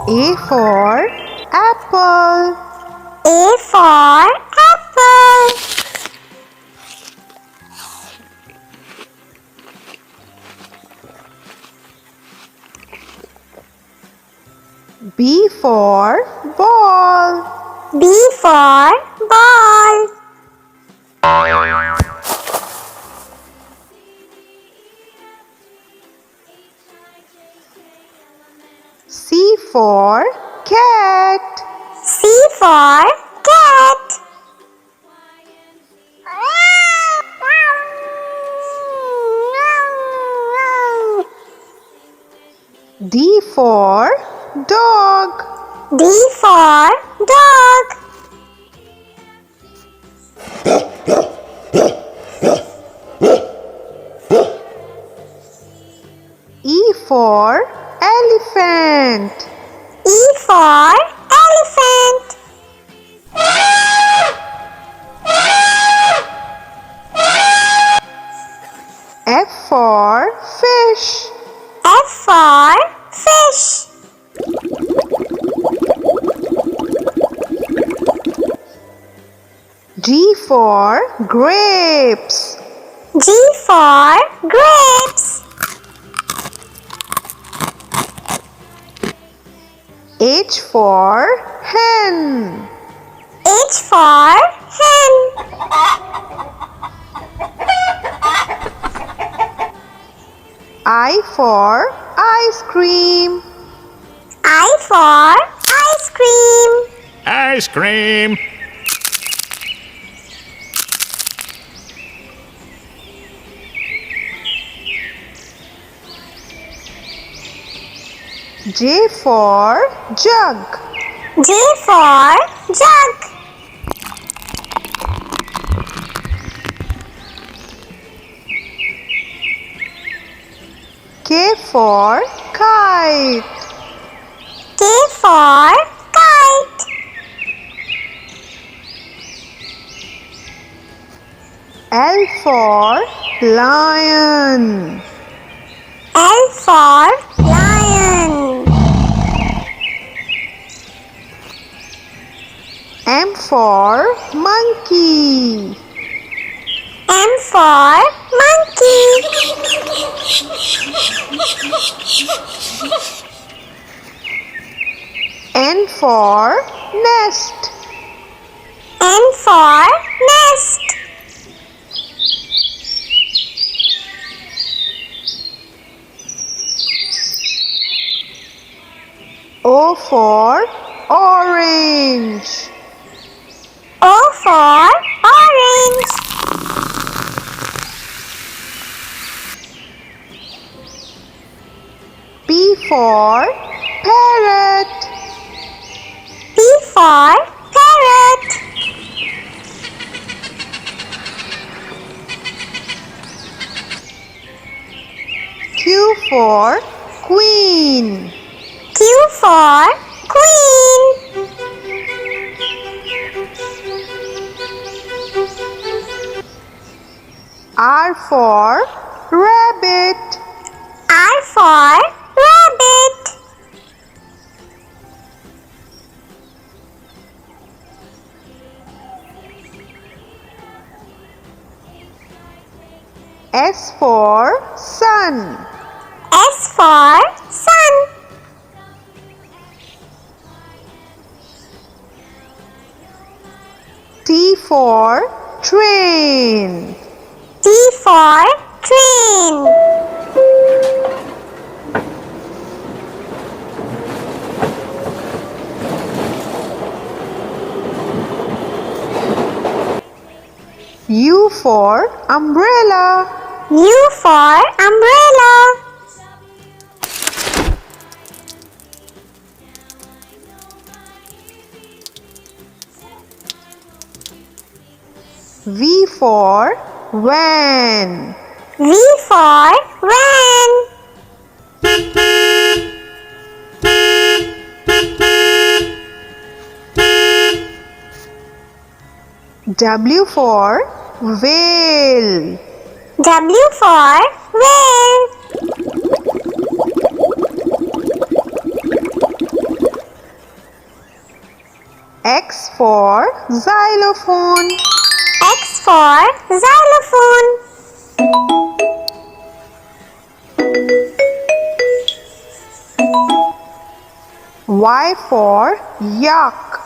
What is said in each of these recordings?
A for apple. A for apple. B for ball. B for ball. C for cat. C for cat. D for dog. D for dog. E for elephant. E for elephant. F for fish. F for fish. G for grapes. G for grapes. H for hen. H for hen. I for ice cream. I for ice cream. Ice cream. J for jug. J for jug. K for kite. K for kite. L for lion. L for lion. M for monkey. M for monkey. N for nest. N for nest. O for orange. O for orange. P for parrot. P for parrot. Q for queen. Q for queen. R for rabbit. R for rabbit. S for sun. S for sun. T for train. T for train. U for umbrella. U for umbrella. V for van. V for van. W for whale. W for whale. for xylophone. X for xylophone. Y for yak.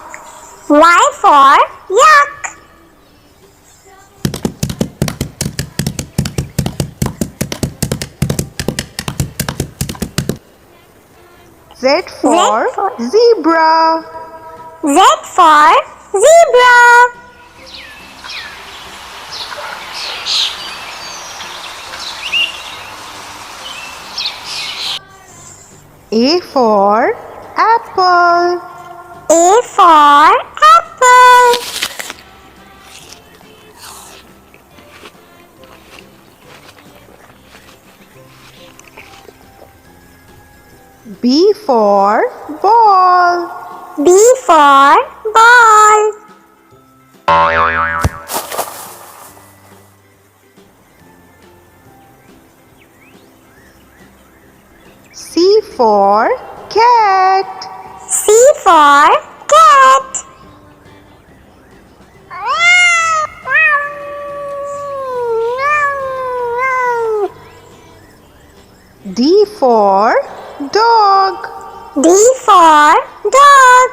Y for yak. Z for zebra. Z for zebra. A for apple. A for apple. B for ball. B for ball. C for cat. C for cat. D for dog. D for dog.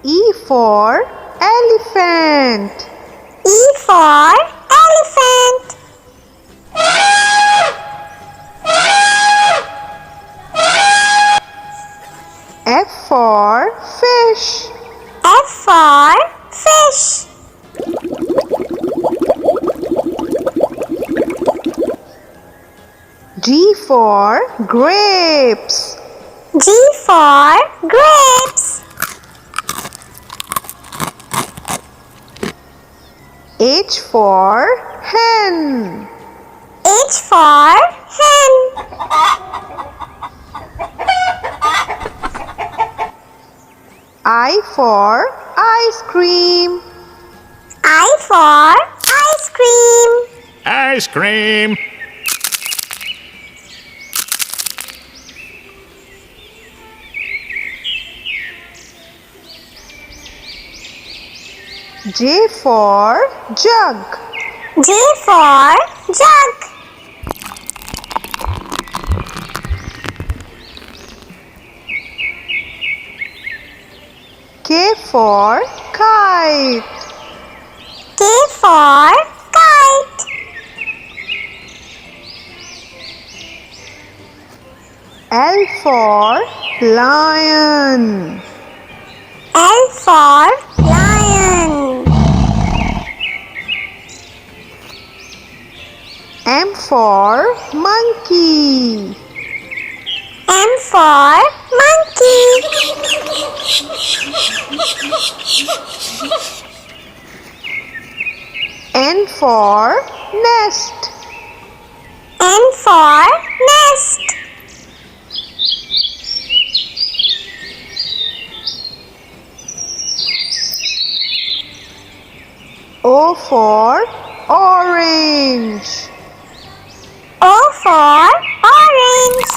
E for elephant. E for elephant. F for fish. F for fish. G for grapes. G for grapes. H for hen. H for hen. I for ice cream. I for ice cream. Ice cream. J for jug. J for jug. K for kite. K for kite. L for lion. L for lion. M for monkey. M for monkey. N for nest. N for nest. O for orange. O for orange.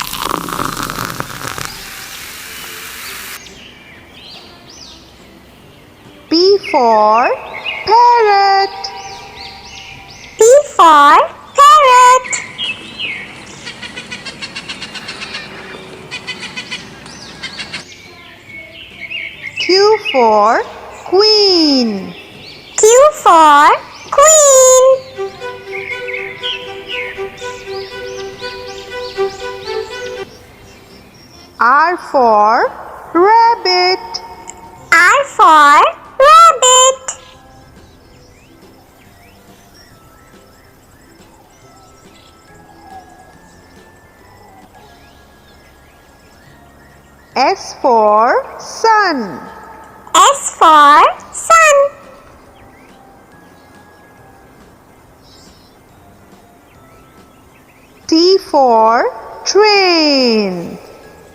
P for parrot. P for parrot. Q for queen. Q for queen. R for rabbit. R for rabbit. S for sun. S for sun. T for train.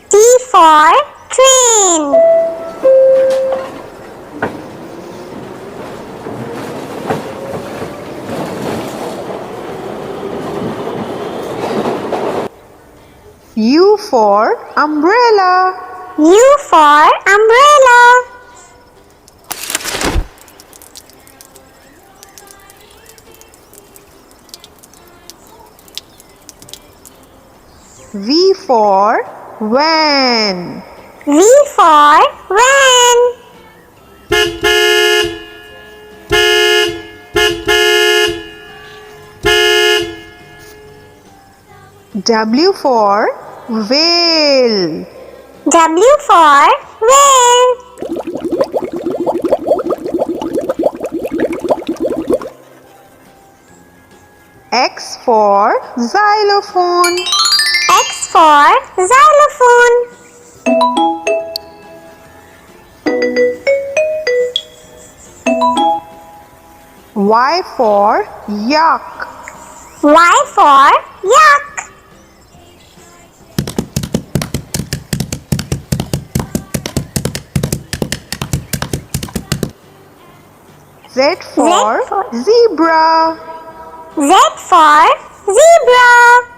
T for train. U for umbrella. U for umbrella. V for van. V for van. W for whale. W for whale. X for xylophone. X for xylophone. Y for yak. Y for yak. Z for for zebra. Z for zebra.